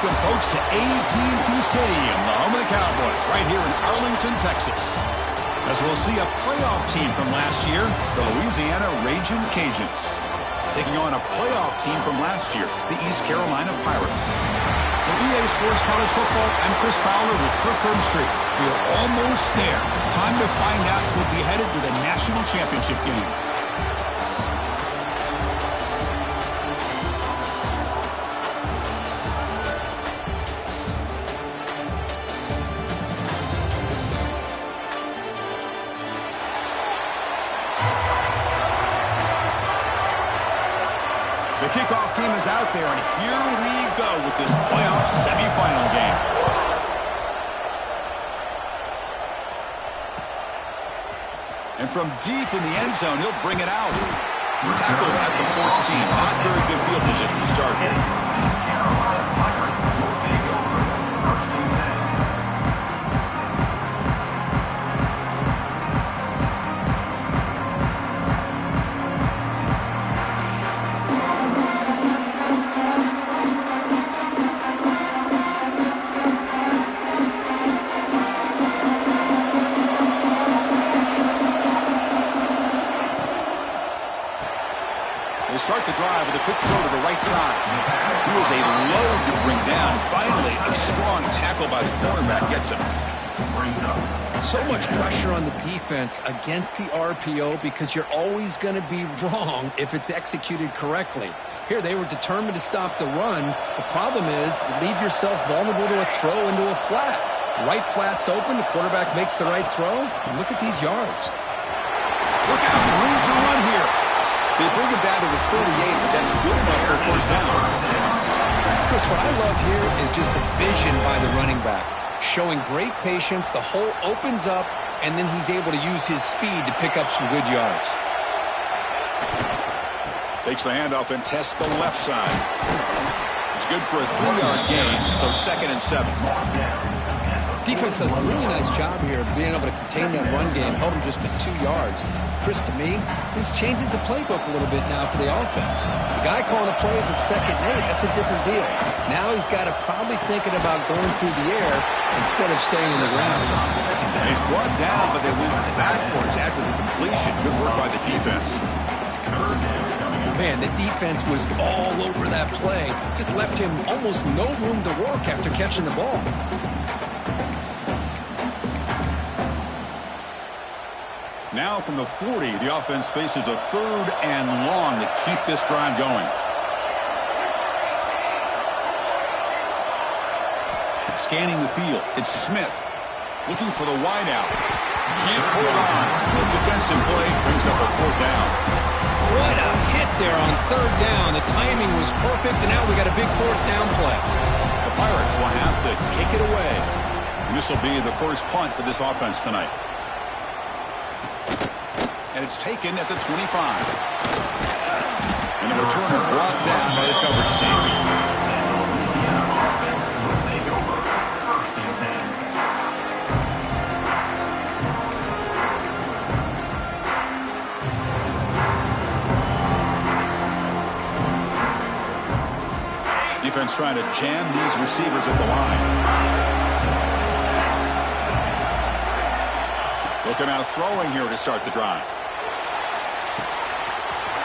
welcome folks to AT&T Stadium, the home of the Cowboys, right here in Arlington, Texas. As we'll see a playoff team from last year, the Louisiana Ragin' Cajuns, taking on a playoff team from last year, the East Carolina Pirates. For EA Sports College Football, I'm Chris Fowler with Kirk Herbstreit. We are almost there. Time to find out who'll be headed to the national championship game. The kickoff team is out there, and here we go with this playoff semifinal game. And from deep in the end zone, he'll bring it out. Tackled at the 14. Not very good field position to start here. They start the drive with a quick throw to the right side. He was a load to bring down. Finally, a strong tackle by the cornerback gets him. So much pressure on the defense against the RPO because you're always going to be wrong if it's executed correctly. Here, they were determined to stop the run. The problem is you leave yourself vulnerable to a throw into a flat. Right flat's open. The quarterback makes the right throw. And look at these yards. Look out. Room to run here. They bring it down to the 38, but that's good enough for a first down. Chris, what I love here is just the vision by the running back. Showing great patience, the hole opens up, and then he's able to use his speed to pick up some good yards. Takes the handoff and tests the left side. It's good for a 3-yard gain, so 2nd and 7. Defense does a really nice job here of being able to contain that run game, held him just to 2 yards. Chris, to me, this changes the playbook a little bit now for the offense. The guy calling the plays at 2nd and 8, that's a different deal. Now he's got to probably thinking about going through the air instead of staying in the ground. And he's brought down, but they went backwards after the completion. Good work by the defense. Man, the defense was all over that play. Just left him almost no room to work after catching the ball. Now from the 40, the offense faces a 3rd and long to keep this drive going. Scanning the field, it's Smith looking for the wideout. Can't hold on. Good defensive play brings up a 4th down. What a hit there on 3rd down. The timing was perfect, and now we got a big 4th down play. The Pirates will have to kick it away. And this will be the first punt for this offense tonight. And it's taken at the 25. And the returner brought down by the coverage team. Defense trying to jam these receivers at the line. Looking out throwing here to start the drive.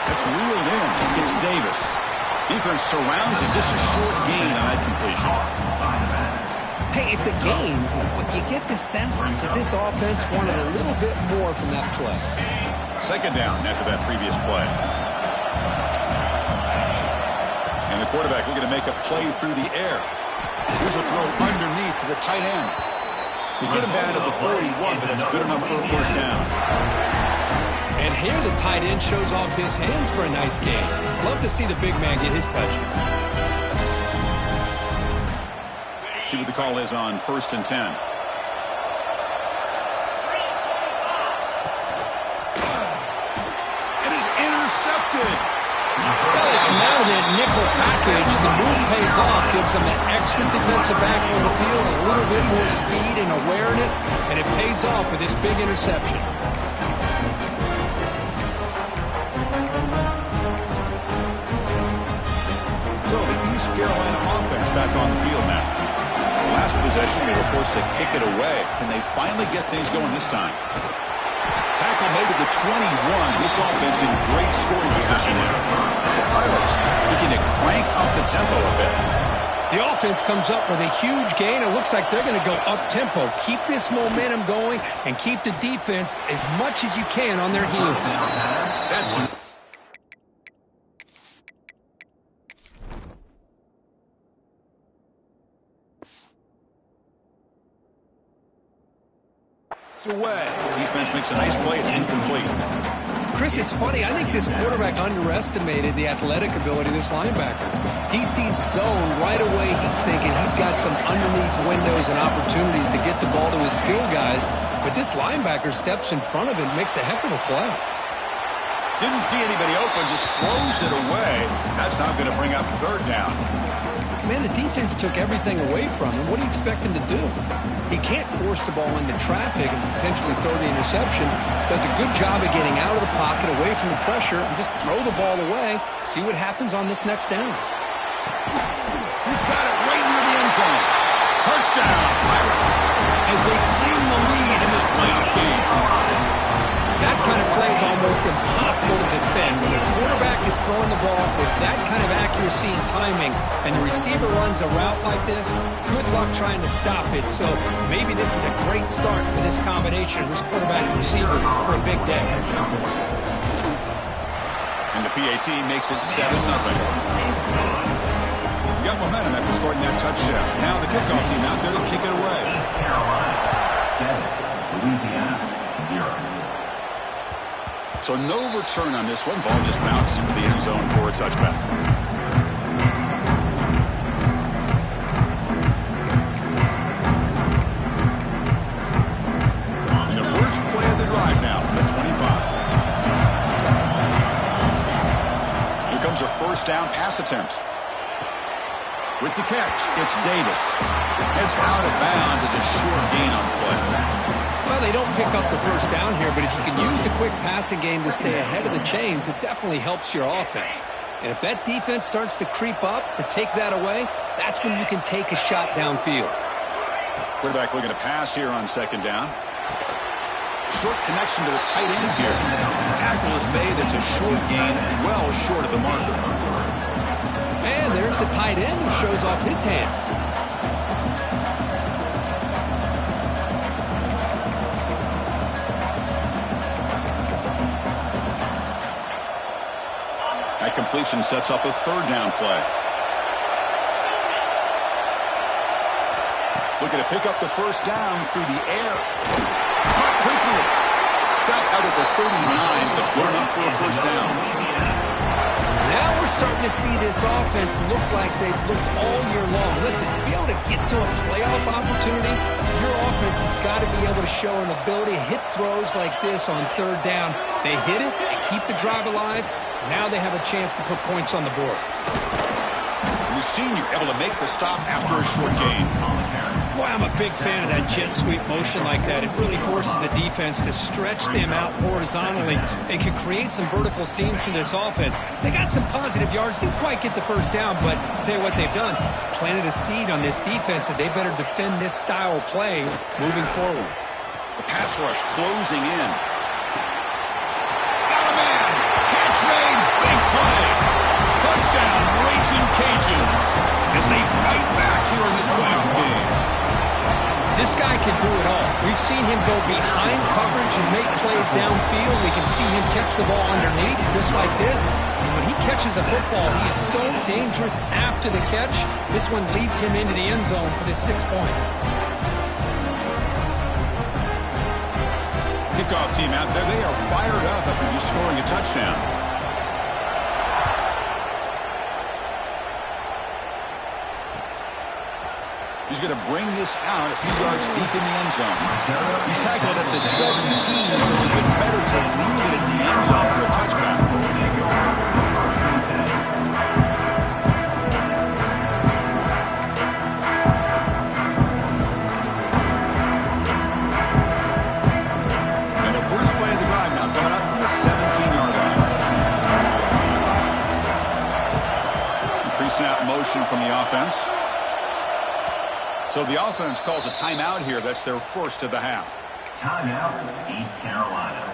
That's reeled in. It's Davis. Defense surrounds him. Just a short gain on that completion. Hey, it's a gain, but you get the sense that this offense wanted a little bit more from that play. 2nd down after that previous play. And the quarterback looking to make a play through the air. Here's a throw underneath to the tight end. They get him down to the 41, but that's good enough for a first down. And here the tight end shows off his hands for a nice gain. Love to see the big man get his touches. See what the call is on 1st and 10. It is intercepted. Well, they come out of that nickel package. The move pays off, gives them an extra defensive back on the field, a little bit more speed and awareness, and it pays off with this big interception. So the East Carolina offense back on the field now. last possession, they were forced to kick it away. Can they finally get things going this time? Tackle made to the 21. This offense in great scoring position here. The Pirates looking to crank up the tempo a bit. The offense comes up with a huge gain. It looks like they're going to go up-tempo. Keep this momentum going and keep the defense as much as you can on their heels. That's away. Defense makes a nice play. It's incomplete. Chris, it's funny. I think this quarterback underestimated the athletic ability of this linebacker. He sees zone right away. He's thinking he's got some underneath windows and opportunities to get the ball to his skill guys. But this linebacker steps in front of him, makes a heck of a play. Didn't see anybody open, just throws it away. That's not going to bring up third down. Man, the defense took everything away from him. What do you expect him to do? He can't force the ball into traffic and potentially throw the interception. Does a good job of getting out of the pocket, away from the pressure, and just throw the ball away. See what happens on this next down. He's got it right near the end zone. Touchdown, Pirates, as they claim the lead in this playoff game. That kind of play is almost impossible to defend. When the quarterback is throwing the ball with that kind of accuracy and timing, and the receiver runs a route like this, good luck trying to stop it. So maybe this is a great start for this combination, this quarterback and receiver, for a big day. And the PAT makes it 7-0. Got momentum after scoring that touchdown. Now the kickoff team out there to kick it away. Carolina 7, Louisiana 0. So no return on this one. Ball just bounces into the end zone for a touchback. And the first play of the drive now from the 25. Here comes a first down pass attempt. With the catch, it's Davis. It's out of bounds. It's a short gain on the play. Well, they don't pick up the first down here, but if you can use the quick passing game to stay ahead of the chains, it definitely helps your offense. And if that defense starts to creep up to take that away, that's when you can take a shot downfield. Quarterback looking to pass here on second down. Short connection to the tight end here. Tackle is made. That's a short gain, well short of the marker. And there's the tight end who shows off his hands. That completion sets up a third down play. Looking to pick up the first down through the air. Caught quickly. Stop out at the 39, but good enough for a first down. Now we're starting to see this offense look like they've looked all year long. Listen, to be able to get to a playoff opportunity, your offense has got to be able to show an ability to hit throws like this on third down. They hit it, they keep the drive alive. Now they have a chance to put points on the board. The senior able to make the stop after a short gain. Boy, I'm a big fan of that jet sweep motion like that. It really forces the defense to stretch them out horizontally and can create some vertical seams for this offense. They got some positive yards. Didn't quite get the first down, but I'll tell you what they've done. Planted a seed on this defense that they better defend this style of play moving forward. The pass rush closing in. Got a man. Catch made. Big play. Touchdown, Raging Cajuns, as they fight back here in this playoff game. This guy can do it all. We've seen him go behind coverage and make plays downfield. We can see him catch the ball underneath, just like this. And when he catches a football, he is so dangerous after the catch. This one leads him into the end zone for the 6 points. Kickoff team out there. They are fired up after just scoring a touchdown. He's going to bring this out a few yards deep in the end zone. He's tackled at the 17, so it would have been better to leave it in the end zone for a touchback. And the first play of the drive now coming up from the 17-yard line. Pre-snap motion from the offense. So the offense calls a timeout here. That's their first of the half. Timeout, East Carolina.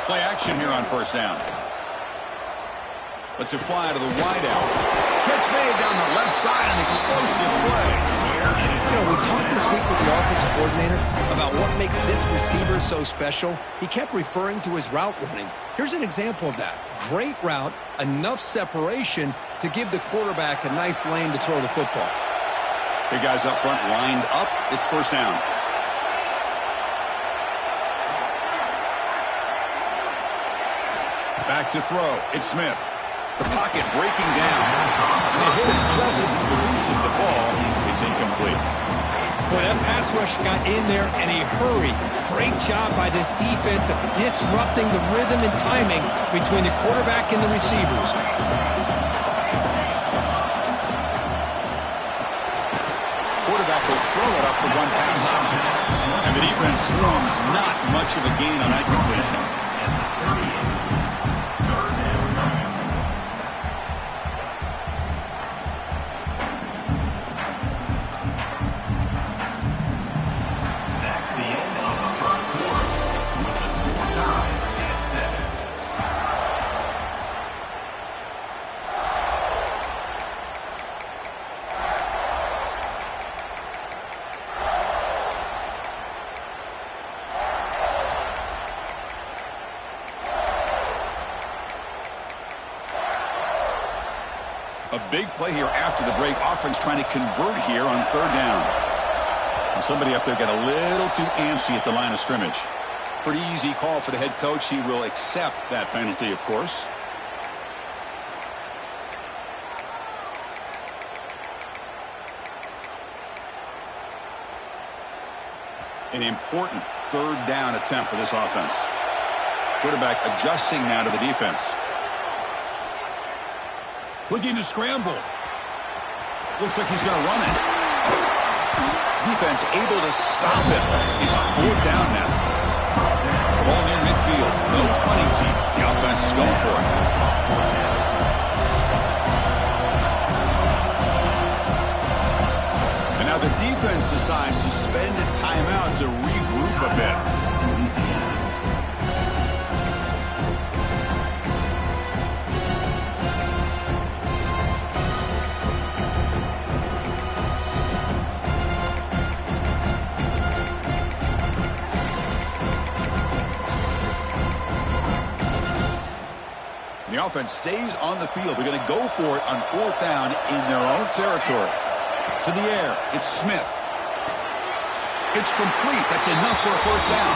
Play action here on first down. Let's it fly to the wideout. Catch made down the left side, an explosive play. You know, we talked this week with the offensive coordinator about what makes this receiver so special. He kept referring to his route running. Here's an example of that. Great route, enough separation to give the quarterback a nice lane to throw the football. Big guys up front lined up. It's first down. Back to throw. It's Smith. The pocket breaking down. And they hit it just as he releases the ball. It's incomplete. Boy, that pass rush got in there in a hurry. Great job by this defense of disrupting the rhythm and timing between the quarterback and the receivers. Quarterback will throw it off the one pass option. And the defense swarms not much of a gain on that completion. A big play here after the break. Offense trying to convert here on third down. And somebody up there got a little too antsy at the line of scrimmage. Pretty easy call for the head coach. He will accept that penalty, of course. An important third down attempt for this offense. Quarterback adjusting now to the defense. Looking to scramble. Looks like he's going to run it. Defense able to stop it. It's fourth down now. Ball near midfield. No punting team. The offense is going for it. And now the defense decides to spend a timeout to regroup a bit. The offense stays on the field. They're going to go for it on fourth down in their own territory. To the air, it's Smith. It's complete. That's enough for a first down.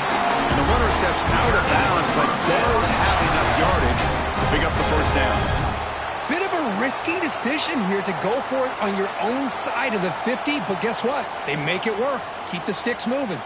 And the runner steps out of bounds, but does have enough yardage to pick up the first down. Bit of a risky decision here to go for it on your own side of the 50, but guess what? They make it work. Keep the sticks moving.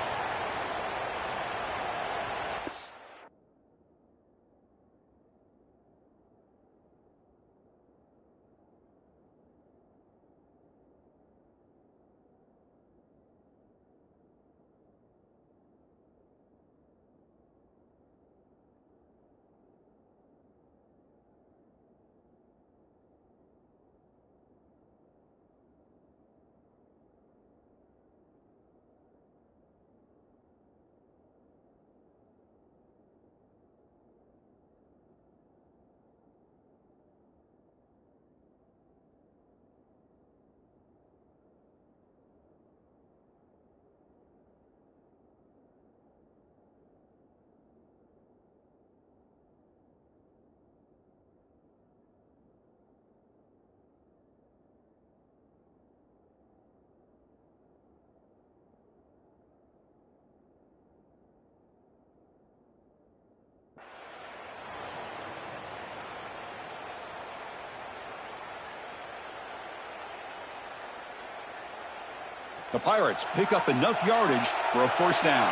The Pirates pick up enough yardage for a first down.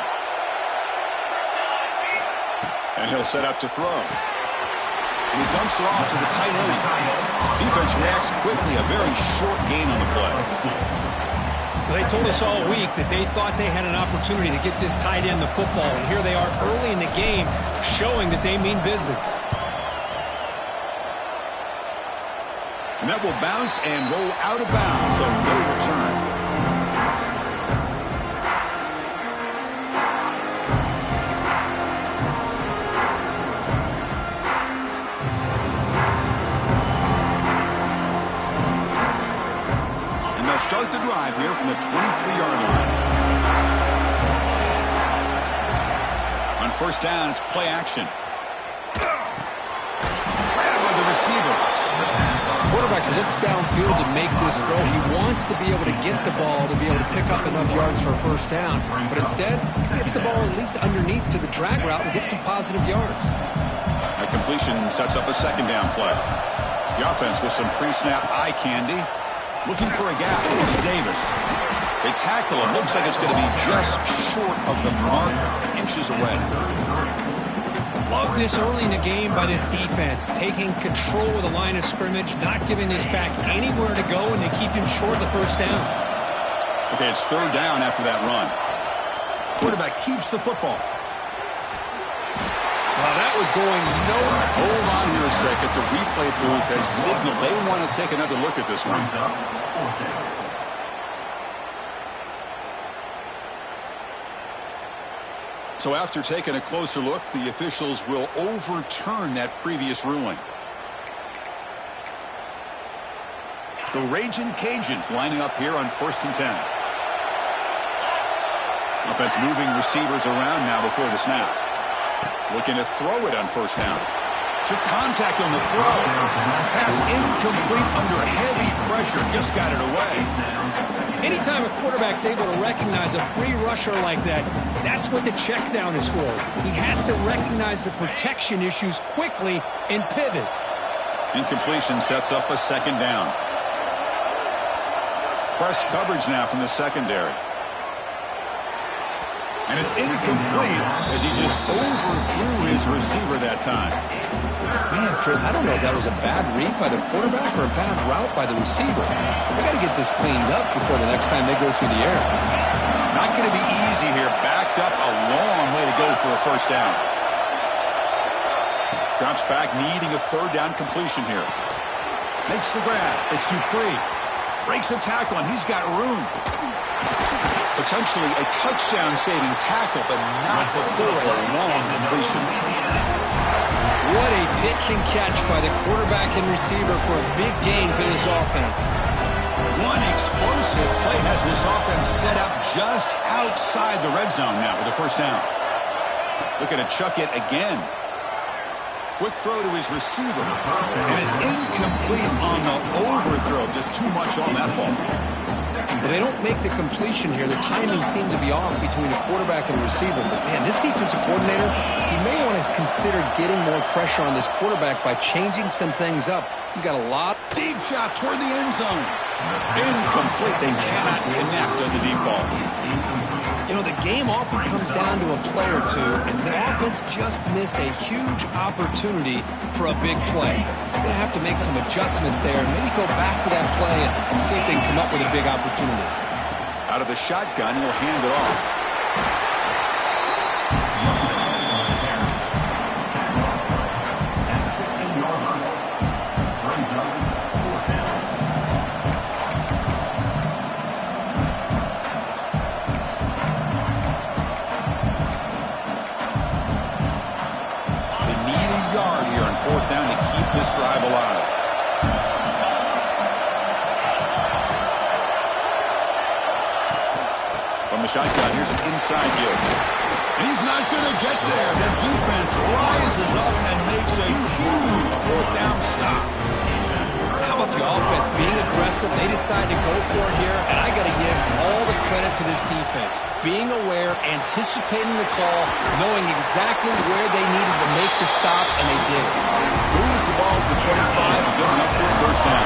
And he'll set up to throw. And he dumps it off to the tight end. Defense reacts quickly. A very short gain on the play. Well, they told us all week that they thought they had an opportunity to get this tight end the football, and here they are early in the game showing that they mean business. And that will bounce and roll out of bounds, so no return. Start the drive here from the 23-yard line. On first down, it's play action. Grabbed by the receiver. Quarterback looks downfield to make this throw. He wants to be able to get the ball to be able to pick up enough yards for a first down. But instead, he gets the ball at least underneath to the drag route and gets some positive yards. A completion sets up a second down play. The offense with some pre-snap eye candy. Looking for a gap. It's Davis. They tackle him. Looks like it's going to be just short of the mark, inches away. Love this early in the game by this defense. Taking control of the line of scrimmage, not giving this back anywhere to go, and they keep him short of the first down. Okay, it's third down after that run. Quarterback keeps the football. Well, that was going nowhere. Hold on here a second. The replay booth has signaled they want to take another look at this one. So after taking a closer look, the officials will overturn that previous ruling. The Raging Cajuns lining up here on 1st and 10. Offense moving receivers around now before the snap. Looking to throw it on first down. Took contact on the throw. Pass incomplete under heavy pressure. Just got it away. Anytime a quarterback's able to recognize a free rusher like that, that's what the check down is for. He has to recognize the protection issues quickly and pivot. Incompletion sets up a second down. Press coverage now from the secondary. And it's incomplete as he just overthrew his receiver that time. Man, Chris, I don't know if that was a bad read by the quarterback or a bad route by the receiver. We got to get this cleaned up before the next time they go through the air. Not going to be easy here. Backed up a long way to go for a first down. Drops back, needing a third down completion here. Makes the grab. It's Dupree. Breaks a tackle, and he's got room. Potentially a touchdown-saving tackle, but not before a long completion. What a pitch and catch by the quarterback and receiver for a big gain for this offense. One explosive play has this offense set up just outside the red zone now with a first down. Looking to chuck it again. Quick throw to his receiver, and it's incomplete on the overthrow. Just too much on that ball. Well, they don't make the completion here. The timing seemed to be off between the quarterback and the receiver. But, man, this defensive coordinator, he may want to consider getting more pressure on this quarterback by changing some things up. He's got a lot. Deep shot toward the end zone. Incomplete. They cannot connect on the deep ball. You know, the game often comes down to a play or two, and the offense just missed a huge opportunity for a big play. They're going to have to make some adjustments there and maybe go back to that play and see if they can come up with a big opportunity. Out of the shotgun, he'll hand it off. Fourth down to keep this drive alive. From the shotgun, here's an inside give. He's not going to get there. The defense rises up and makes a huge fourth down stop. How about the offense being aggressive? They decide to go for it here, and I got to give all the credit to this defense. Being aware, anticipating the call, knowing exactly where they needed to make the stop, and they did. Moves the ball to the 25 and good enough for a first down.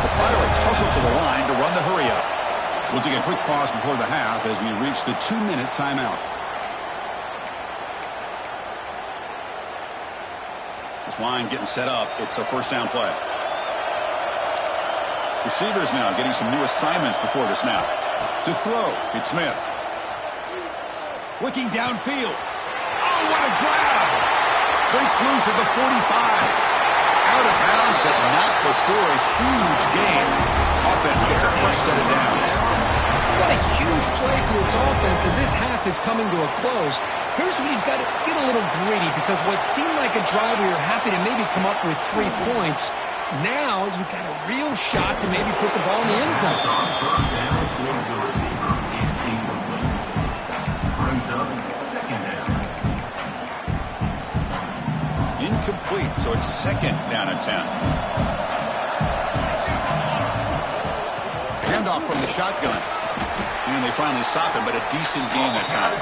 The Pirates hustle to the line to run the hurry up. We'll take a quick pause before the half as we reach the 2-minute timeout. This line getting set up. It's a first down play. Receivers now getting some new assignments before the snap. To throw, it's Smith. Looking downfield. Oh, what a grab! Breaks loose at the 45. Out of bounds, but not before a huge gain. Offense gets a fresh set of downs. What a huge play for this offense as this half is coming to a close. Here's where you've got to get a little greedy because what seemed like a drive where you're happy to maybe come up with 3 points, now you've got a real shot to maybe put the ball in the end zone. Incomplete, so it's 2nd down and 10. Handoff from the shotgun. And they finally stop him, but a decent gain that time.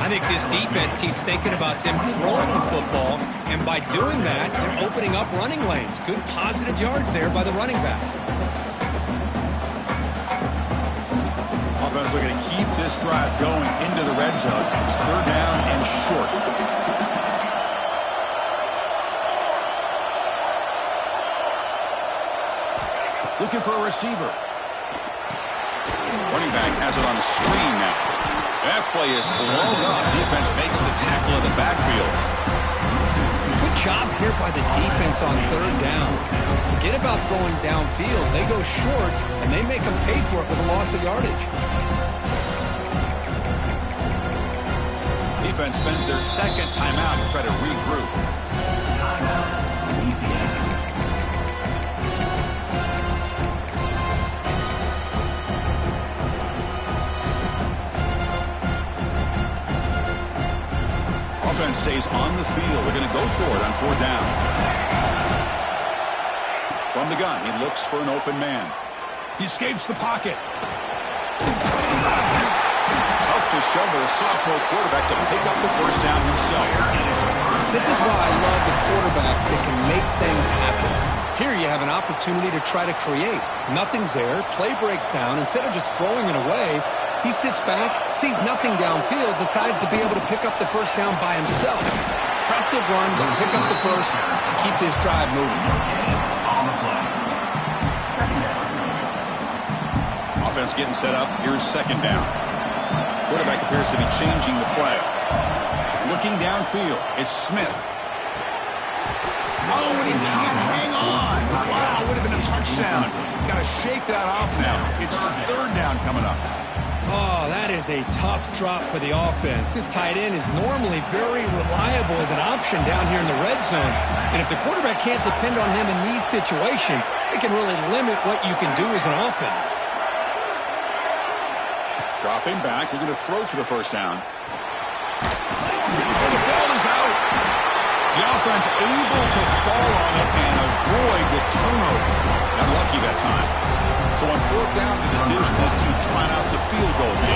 I think this defense keeps thinking about them throwing the football, and by doing that, they're opening up running lanes. Good positive yards there by the running back. Offense looking to keep this drive going into the red zone. It's 3rd down and short. Looking for a receiver. Running back has it on the screen now. That play is blown up. Defense makes the tackle in the backfield. Good job here by the defense on 3rd down. Forget about throwing downfield. They go short, and they make them pay for it with a loss of yardage. Defense spends their 2nd timeout to try to regroup. Offense stays on the field. They're going to go for it on 4th down. From the gun, he looks for an open man. He escapes the pocket. Tough to shovel a sophomore quarterback to pick up the 1st down himself. This is why I love the quarterbacks that can make things happen. Here you have an opportunity to try to create. Nothing's there. Play breaks down. Instead of just throwing it away, he sits back, sees nothing downfield, decides to be able to pick up the 1st down by himself. Impressive run, but pick up the 1st, keep this drive moving. Offense getting set up. Here's 2nd down. Quarterback appears to be changing the play. Looking downfield, it's Smith. Oh, and he can't hang on. Wow, would have been a touchdown. Got to shake that off now. It's 3rd down coming up. Oh, that is a tough drop for the offense. This tight end is normally very reliable as an option down here in the red zone. And if the quarterback can't depend on him in these situations, it can really limit what you can do as an offense. Dropping back, we're going to throw for the 1st down. Oh, the ball is out. The offense able to fall on it and avoid the turnover. Unlucky that time. So on 4th down, the decision is to trot out the field goal team.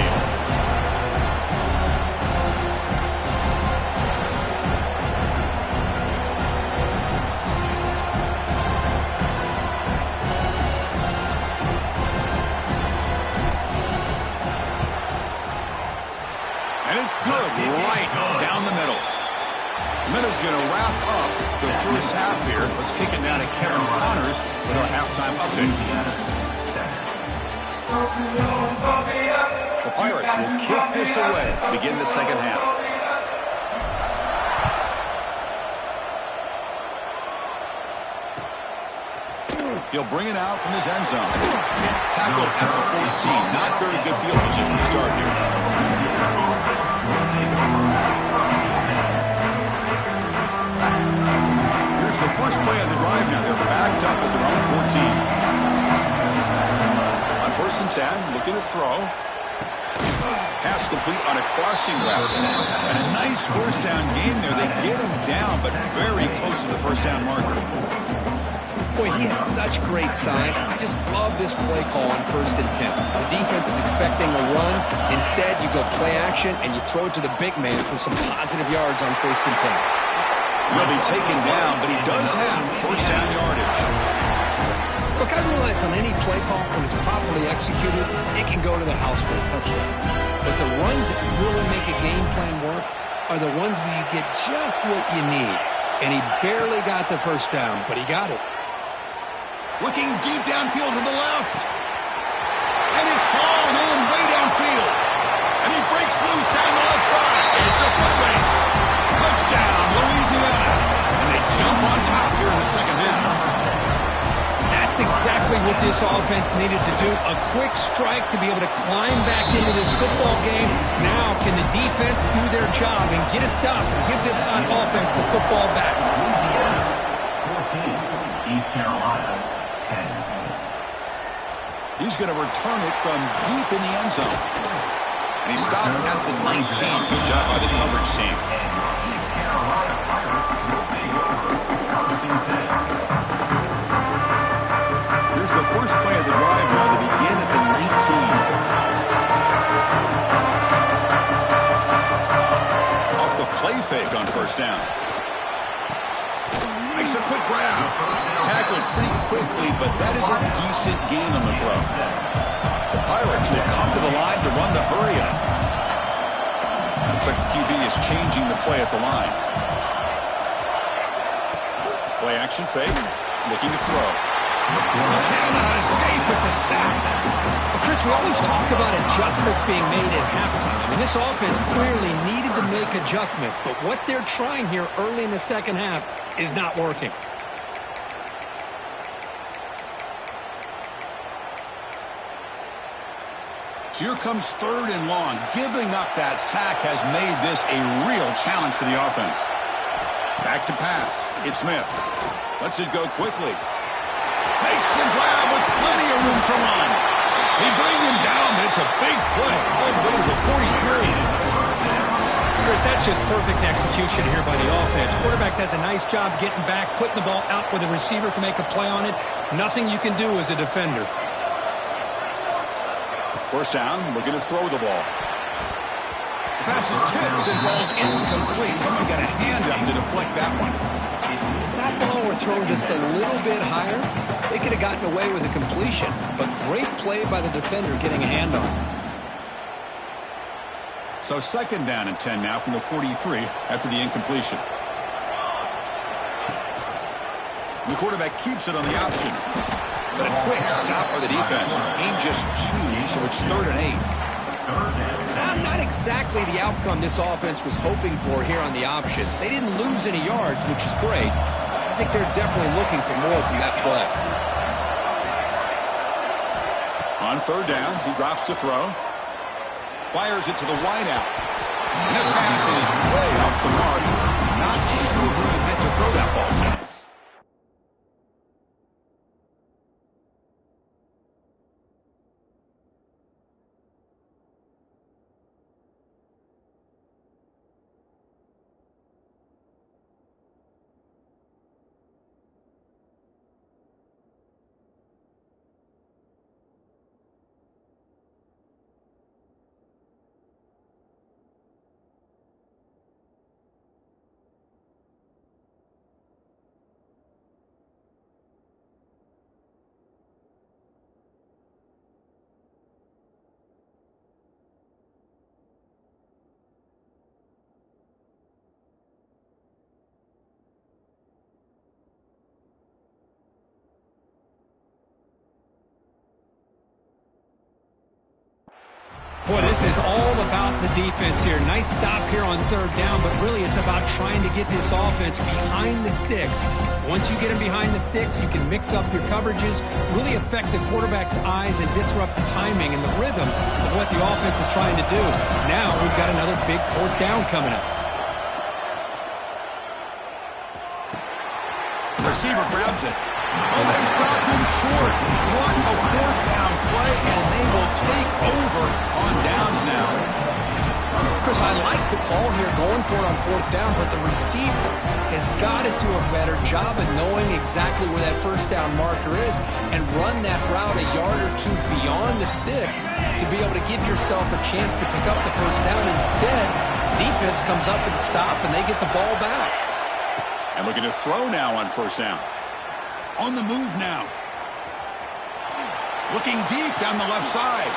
And it's good, right down the middle. The minute's going to wrap up the 1st half here. Let's kick it down to Kevin Connors with our halftime update. The Pirates will kick this away to begin the 2nd half. He'll bring it out from his end zone. Tackled at the 14. Not very good field position to start here. Here's the first play of the drive now. They're backed up at their own 14. On 1st and 10, looking to throw. Pass complete on a crossing route. And a nice 1st down gain there. They get him down, but very close to the 1st down marker. Boy, he has such great size. I just love this play call on 1st and 10. The defense is expecting a run. Instead, you go play action, and you throw it to the big man for some positive yards on 1st and 10. He'll be taken down, but he does have 1st down yardage. Look, I realize on any play call, when it's properly executed, it can go to the house for a touchdown. But the runs that really make a game plan work are the ones where you get just what you need. And he barely got the 1st down, but he got it. Looking deep downfield to the left. And it's hauled in way downfield. And he breaks loose down the left side. It's a foot race. Touchdown, Louisiana. And they jump on top here in the second half. That's exactly what this offense needed to do. A quick strike to be able to climb back into this football game. Now, can the defense do their job and get a stop and give this hot offense the football back? Louisiana 14, East Carolina 10. He's going to return it from deep in the end zone. And he stopped at the 19. Good job by the coverage team. East Carolina Pirates will take over first and 10. Here's the first play of the drive now. They begin at the 19. Off the play fake on first down. Makes a quick grab. Tackled pretty quickly, but that is a decent gain on the throw. The Pirates will come to the line to run the hurry up. Looks like the QB is changing the play at the line. Play action fake. Looking to throw. He cannot escape. It's a sack. Well, Chris, we always talk about adjustments being made at halftime. And this offense clearly needed to make adjustments. But what they're trying here early in the second half is not working. So here comes third and long. Giving up that sack has made this a real challenge for the offense. Back to pass. It's Smith. Lets it go quickly. Makes the grab with plenty of room to run. He brings him down, but it's a big play. All the way to the 43. Chris, that's just perfect execution here by the offense. Quarterback does a nice job getting back, putting the ball out where the receiver can make a play on it. Nothing you can do as a defender. First down, looking to throw the ball. The pass is tipped and falls incomplete. Someone got a hand up to deflect that one. If that ball were thrown just a little bit higher, they could have gotten away with a completion. But great play by the defender getting a hand on it. So second down and 10 now from the 43 after the incompletion. The quarterback keeps it on the option. But a quick stop by the defense. Gain just 2, so it's third and 8. Not exactly the outcome this offense was hoping for here on the option. They didn't lose any yards, which is great. I think they're definitely looking for more from that play. On third down, he drops to throw. Fires it to the wideout. And that pass is way off the mark. Not sure who he meant to throw that ball to. Boy, this is all about the defense here. Nice stop here on third down, but really it's about trying to get this offense behind the sticks. Once you get them behind the sticks, you can mix up your coverages, really affect the quarterback's eyes and disrupt the timing and the rhythm of what the offense is trying to do. Now we've got another big fourth down coming up. Receiver grabs it. Oh, they stopped him short. What a fourth down play, and they will take over on downs now. Chris, I like the call here going for it on fourth down, but the receiver has got to do a better job of knowing exactly where that first down marker is and run that route a yard or two beyond the sticks to be able to give yourself a chance to pick up the first down. Instead, defense comes up with a stop, and they get the ball back. And looking to throw now on first down. On the move now. Looking deep down the left side.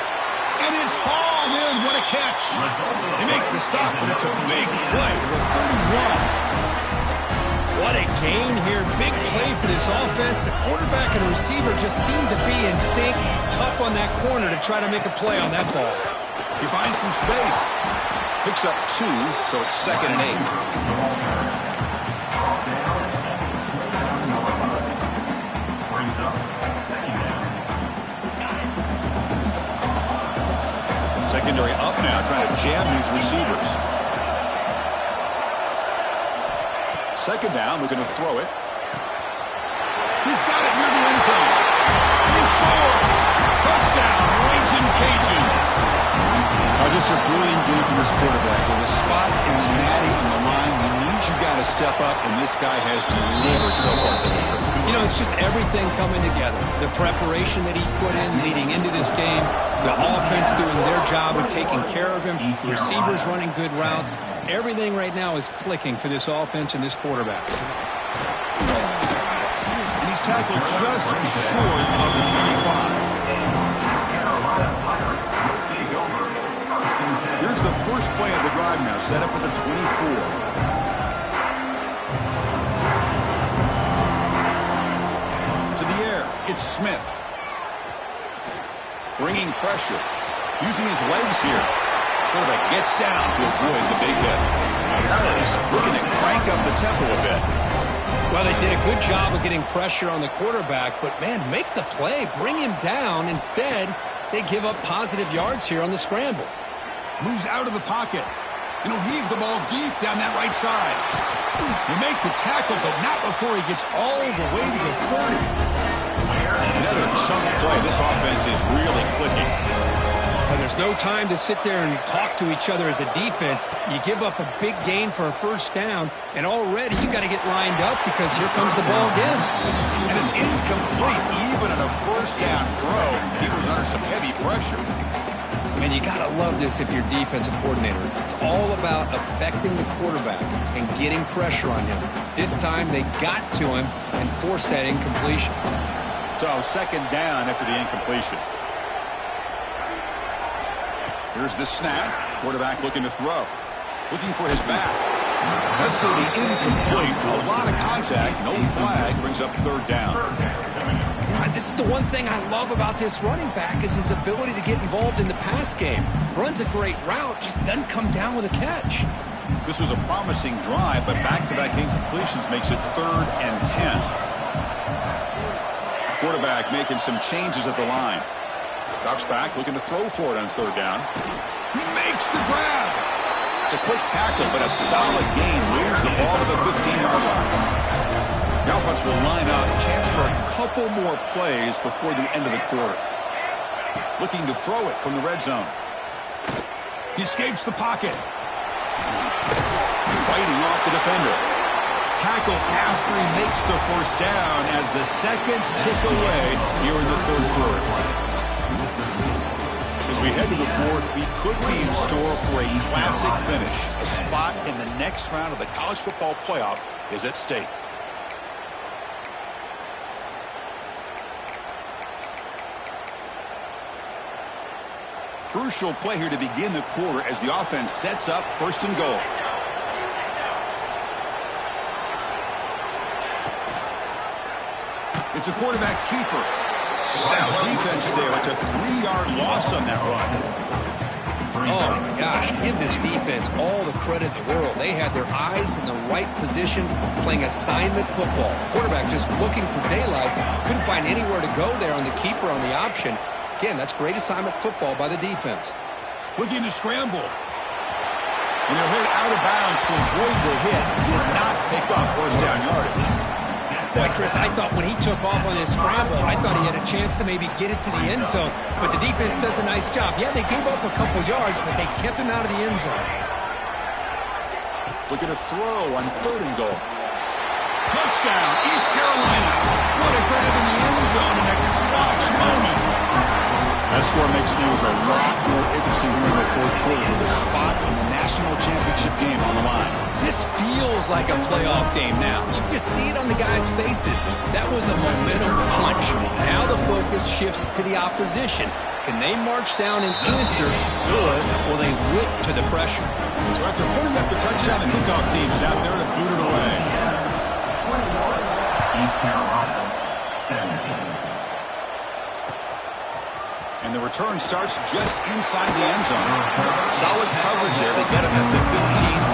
And it's hauled in. What a catch. They make the stop, but it's a big play for the 31. What a gain here. Big play for this offense. The quarterback and receiver just seem to be in sync. Tough on that corner to try to make a play on that ball. He finds some space. Picks up 2, so it's 2nd and 8. Secondary up now, trying to jam these receivers. 2nd down, looking to throw it. He's got it near the end zone. And he scores! Touchdown, Raging Cajuns! Just a brilliant game from this quarterback. With a spot in the natty on the line, he needs you got to step up, and this guy has delivered so far today. You know, it's just everything coming together. The preparation that he put in leading into this game, the offense doing their job of taking care of him, receivers running good routes. Everything right now is clicking for this offense and this quarterback. And he's tackled just short of the 25. Here's the first play of the drive now, set up at the 24. To the air, it's Smith. Bringing pressure. Using his legs here. Quarterback gets down to avoid the big hit. Harris looking to crank up the tempo a bit. Well, they did a good job of getting pressure on the quarterback, but, man, make the play. Bring him down. Instead, they give up positive yards here on the scramble. Moves out of the pocket. And he'll heave the ball deep down that right side. He make the tackle, but not before he gets all the way to the 30. Another chunk play. This offense is really clicking. And there's no time to sit there and talk to each other as a defense. You give up a big gain for a first down, and already you got to get lined up because here comes the ball again. And it's incomplete, even at a first down throw. He was under some heavy pressure. And you got to love this if you're defensive coordinator. It's all about affecting the quarterback and getting pressure on him. This time they got to him and forced that incompletion. So 2nd down after the incompletion. Here's the snap. Quarterback looking to throw. Looking for his back. That's going to be incomplete. A lot of contact. No flag. Brings up 3rd down. Yeah, this is the one thing I love about this running back is his ability to get involved in the pass game. Runs a great route, just doesn't come down with a catch. This was a promising drive, but back-to-back incompletions makes it 3rd and 10. Quarterback making some changes at the line. Drops back, looking to throw for it on 3rd down. He makes the grab. It's a quick tackle, but a solid gain. Moves the ball to the 15-yard line. The offense will line up. Chance for a couple more plays before the end of the quarter. Looking to throw it from the red zone. He escapes the pocket. Fighting off the defender. Tackle after he makes the first down as the seconds tick away here in the 3rd quarter. As we head to the 4th, we could be in store for a classic finish. A spot in the next round of the college football playoff is at stake. Crucial play here to begin the quarter as the offense sets up 1st and goal. It's a quarterback keeper. Stout defense there. It's a 3-yard loss on that run. Oh, my gosh. Give this defense all the credit in the world. They had their eyes in the right position, playing assignment football. Quarterback just looking for daylight. Couldn't find anywhere to go there on the keeper on the option. Again, that's great assignment football by the defense. Looking to scramble. And they're hit out of bounds to avoid the hit. Did not pick up first down yardage. Boy, Chris, I thought when he took off on his scramble, I thought he had a chance to maybe get it to the end zone. But the defense does a nice job. Yeah, they gave up a couple yards, but they kept him out of the end zone. Looking to throw on 3rd and goal. Touchdown, East Carolina. What a grab in the end zone in a clutch moment. That score makes things a lot more interesting here in the 4th quarter with a spot in the national championship game on the line. This feels like a playoff game now. You can see it on the guys' faces. That was a momentum punch. Now the focus shifts to the opposition. Can they march down and answer, or will they whip to the pressure? So after putting up the touchdown, the kickoff team is out there to boot it away. East Carolina 17. And the return starts just inside the end zone. Solid coverage there. They get him at the 15.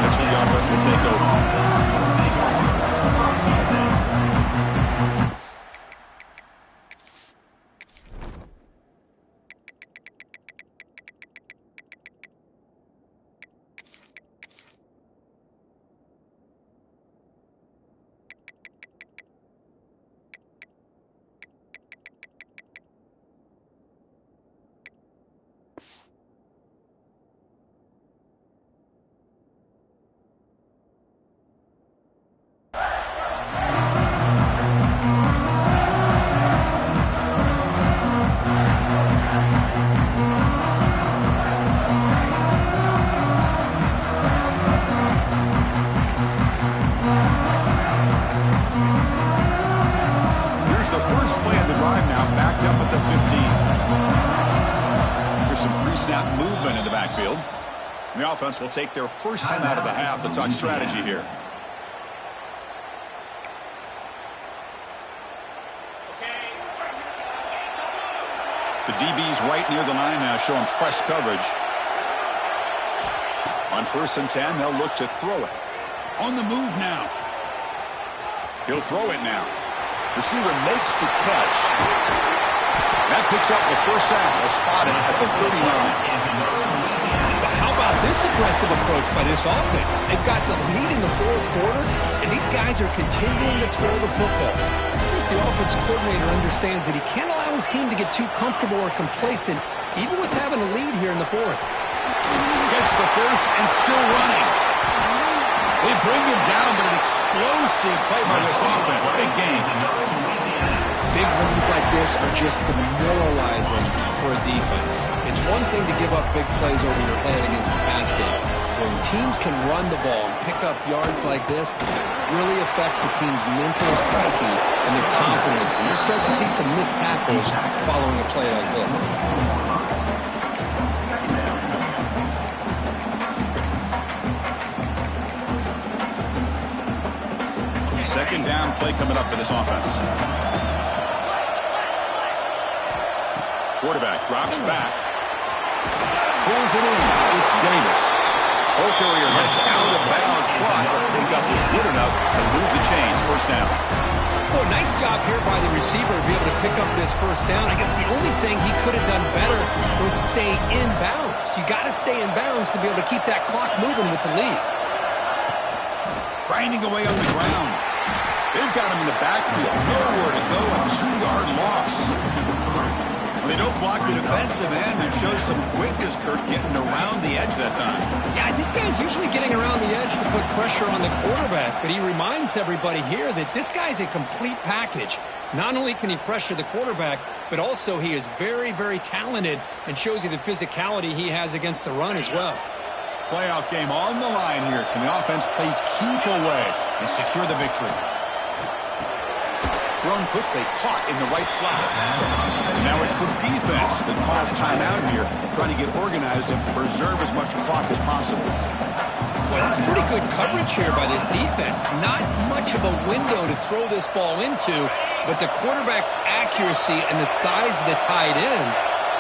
That's where the offense will take over. The offense will take their first time out of the half to talk strategy here. The DB's right near the line now, showing press coverage. On 1st and 10, they'll look to throw it. On the move now. He'll throw it now. Receiver makes the catch. That picks up the first down. They'll spot it at the 39. How about this aggressive approach by this offense? They've got the lead in the 4th quarter, and these guys are continuing to throw the football. I think the offensive coordinator understands that he can't allow his team to get too comfortable or complacent, even with having a lead here in the 4th. Gets the first and still running. They bring him down, but an explosive play by this offense. Big game. Big runs like this are just demoralizing for a defense. It's one thing to give up big plays over your head against the pass game. When teams can run the ball and pick up yards like this, it really affects the team's mental psyche and their confidence. And you'll start to see some missed tackles following a play like this. Second down play coming up for this offense. Quarterback drops back. Pulls it in. It's Davis. Ball carrier heads out of bounds, but the pickup was good enough to move the chains. First down. Oh, nice job here by the receiver to be able to pick up this first down. I guess the only thing he could have done better was stay in bounds. You got to stay in bounds to be able to keep that clock moving with the lead. Grinding away on the ground. They've got him in the backfield. Nowhere to go. A 2-yard loss. They don't block the defensive end. It shows some quickness, Kirk, getting around the edge that time. Yeah, this guy's usually getting around the edge to put pressure on the quarterback, but he reminds everybody here that this guy's a complete package. Not only can he pressure the quarterback, but also he is very, very talented and shows you the physicality he has against the run as well. Playoff game on the line here. Can the offense play keep away and secure the victory? Thrown quickly, caught in the right flat. And now it's the defense that calls timeout here, trying to get organized and preserve as much clock as possible. Well, that's pretty good coverage here by this defense. Not much of a window to throw this ball into, but the quarterback's accuracy and the size of the tight end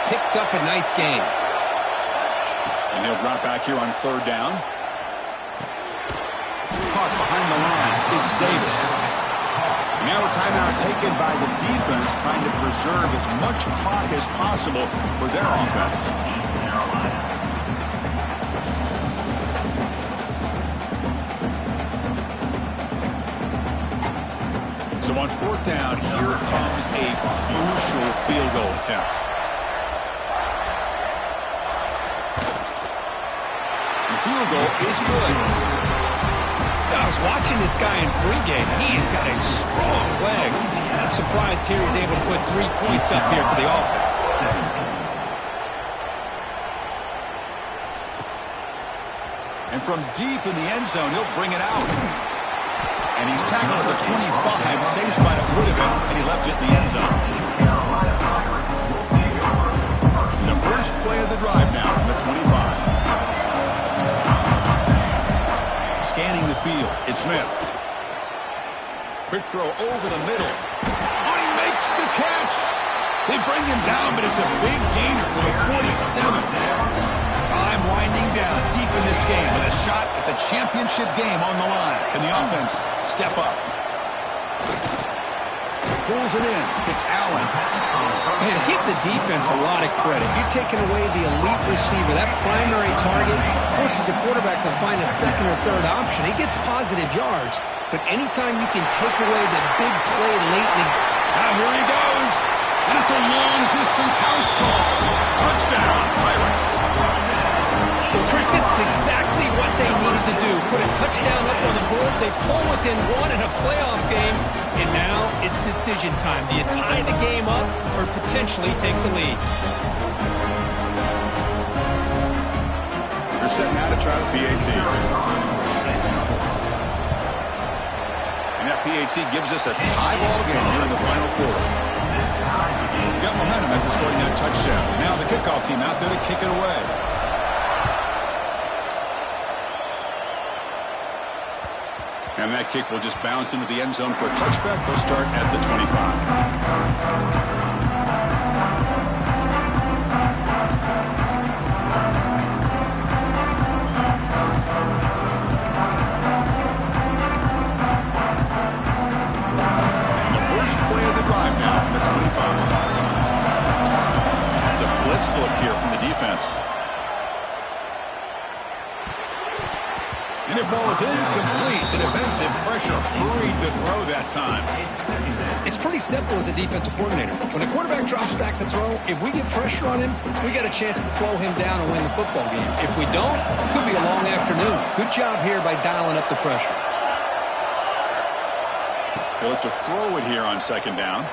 picks up a nice gain. And he'll drop back here on 3rd down. Caught behind the line. It's Davis. Now a timeout taken by the defense, trying to preserve as much clock as possible for their offense. So on 4th down, here comes a crucial field goal attempt. The field goal is good. I was watching this guy in pregame. He has got a strong leg. I'm surprised here he's able to put 3 points up here for the offense. And from deep in the end zone, he'll bring it out. And he's tackled at the 25, same spot it would have been, and he left it in the end zone. The first play of the drive now from the 25. Scanning the field, it's Smith. Quick throw over the middle. Oh, he makes the catch. They bring him down, but it's a big gainer for the 47. Time winding down deep in this game with a shot at the championship game on the line. Can the offense step up? Pulls it in. It's Allen. Man, give the defense a lot of credit. You're taking away the elite receiver. That primary target forces the quarterback to find a second or third option. He gets positive yards, but anytime you can take away the big play late in the... Now here he goes. And it's a long-distance house call. Touchdown, Pirates. Well, Chris, this is exactly what they needed to do. Put a touchdown up on the board. They pull within one in a playoff game. And now it's decision time. Do you tie the game up or potentially take the lead? They're setting out to try the PAT. And that PAT gives us a tie ball game here in the final quarter. Got momentum after scoring that touchdown. Now the kickoff team out there to kick it away. And that kick will just bounce into the end zone for a touchback. They'll start at the 25. Look here from the defense. And it falls incomplete. The defensive pressure hurried to throw that time. It's pretty simple as a defensive coordinator. When the quarterback drops back to throw, if we get pressure on him, we got a chance to slow him down and win the football game. If we don't, it could be a long afternoon. Good job here by dialing up the pressure. He'll look to throw it here on second down.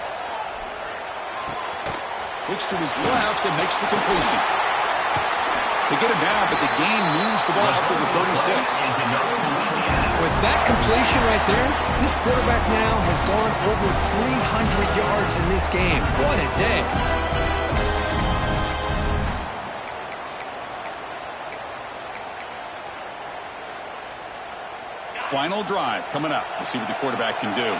Looks to his left and makes the completion. They get him down, but the gain moves the ball up to the 36. With that completion right there, this quarterback now has gone over 300 yards in this game. What a day. Final drive coming up. We'll see what the quarterback can do.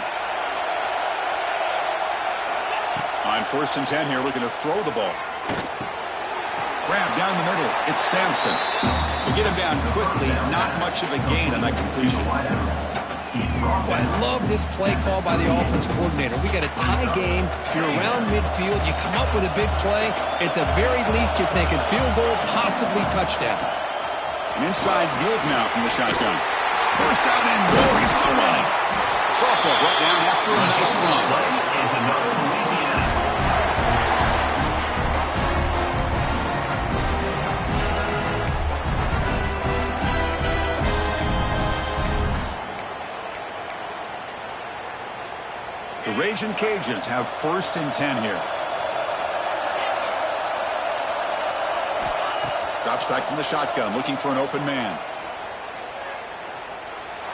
On 1st and 10 here, looking to throw the ball. Grab down the middle. It's Sampson. We get him down quickly. Not much of a gain on that completion. I love this play call by the offensive coordinator. We got a tie game. You're around midfield. You come up with a big play. At the very least, you're thinking field goal, possibly touchdown. An inside give now from the shotgun. First down and more. He's still running. Softball brought down after a nice run. The Ragin' Cajuns have 1st and 10 here. Drops back from the shotgun, looking for an open man.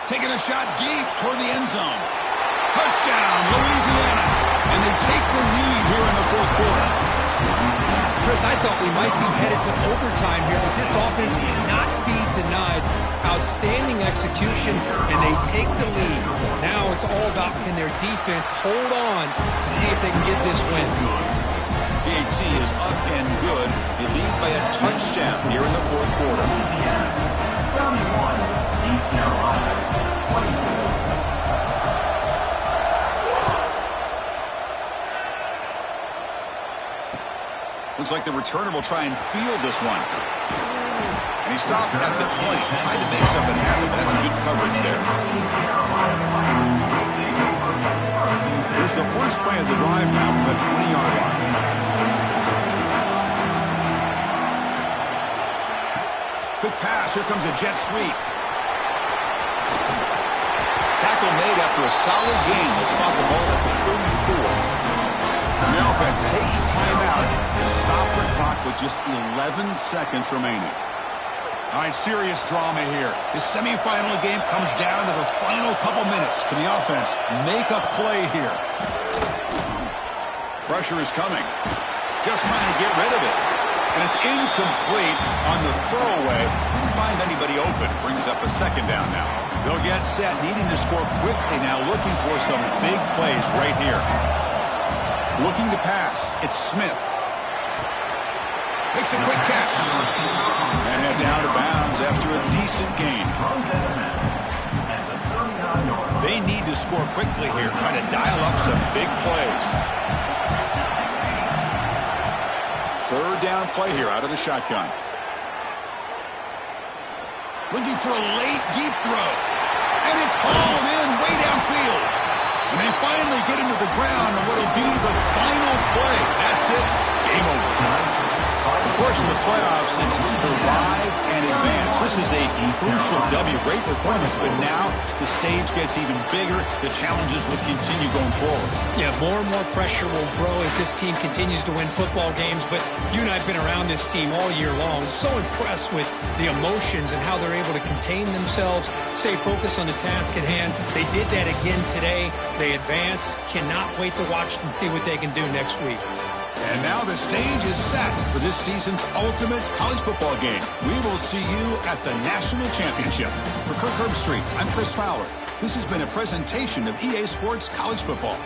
Taking a shot deep toward the end zone. Touchdown, Louisiana. And they take the lead here in the 4th quarter. Chris, I thought we might be headed to overtime here, but this offense will not be denied. Outstanding execution, and they take the lead. Now it's all about can their defense hold on to see if they can get this win. PAT is up and good. They lead by a touchdown here in the 4th quarter. 31, East Carolina, 24. Looks like the returner will try and field this one. And he stopped at the 20, trying to make something happen, but that's good coverage there. Here's the first play of the drive now from the 20-yard line. Quick pass, here comes a jet sweep. Tackle made after a solid gain. Will spot the ball at the 34. And the offense takes timeout to stop the clock with just 11 seconds remaining. All right, serious drama here. This semifinal game comes down to the final couple minutes. Can the offense make a play here? Pressure is coming. Just trying to get rid of it. And it's incomplete on the throwaway. find anybody open. Brings up a second down now. They'll get set, needing to score quickly now, looking for some big plays right here. Looking to pass. It's Smith. Makes a quick catch. And heads out of bounds after a decent gain. They need to score quickly here, trying to dial up some big plays. Third down play here out of the shotgun. Looking for a late, deep throw. And it's hauled in way downfield. And they finally get into the ground on what will be the final play. That's it. Game over. Of course, in the playoffs, it's survive and advance. This is a crucial W. Great performance, but now the stage gets even bigger. The challenges will continue going forward. Yeah, more and more pressure will grow as this team continues to win football games. But you and I have been around this team all year long. So impressed with the emotions and how they're able to contain themselves, stay focused on the task at hand. They did that again today. They advance. Cannot wait to watch and see what they can do next week. And now the stage is set for this season's ultimate college football game. We will see you at the National Championship. For Kirk Herbstreit, I'm Chris Fowler. This has been a presentation of EA Sports College Football.